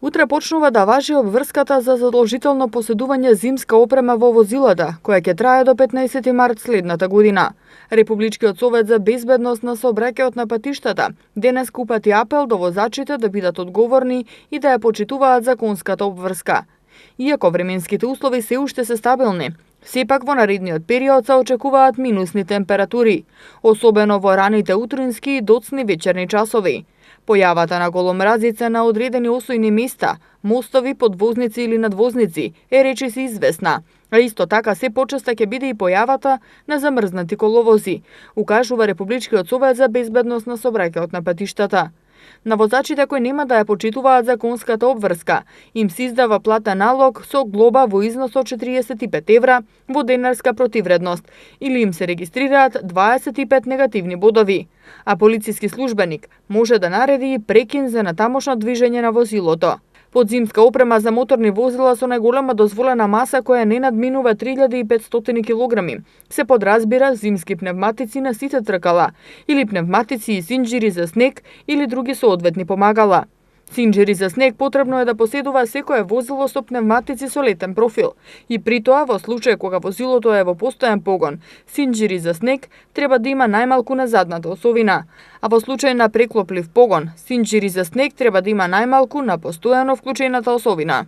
Утре почнува да важи обврската за задолжително поседување зимска опрема во возилата, која ќе трае до 15 март следната година. Републичкиот совет за безбедност на сообраќајот на патиштата денес упати апел до возачите да бидат одговорни и да ја почитуваат законската обврска. Иако временските услови се уште се стабилни, сепак во наредниот период се очекуваат минусни температури, особено во раните утрински и доцни вечерни часови. Појавата на голомразица на одредени осојни места, мостови, подвозници или надвозници е речиси известна, а исто така се почеста ќе биде и појавата на замрзнати коловози, укажува Републичкиот совет за безбедност на сообраќајот на патиштата. На возачите кои нема да ја почитуваат законската обврска, им се издава платен налог со глоба во износ од 45 евра во денарска противредност или им се регистрираат 25 негативни бодови, а полициски службеник може да нареди прекин за натамошно движење на возилото. Подзимска опрема за моторни возила со најголема дозволена маса која не надминува 3500 кг се подразбира зимски пневматици на сите тркала или пневматици и синџири за снег или други соодветни помагала. Синџири за снег потребно е да поседува секое возило со пневматици со летен профил и при тоа во случај кога возилото е во постојан погон, синџири за снег треба да има најмалку на задната осовина, а во случај на преклоплив погон, синџири за снег треба да има најмалку на постојано вклучената осовина.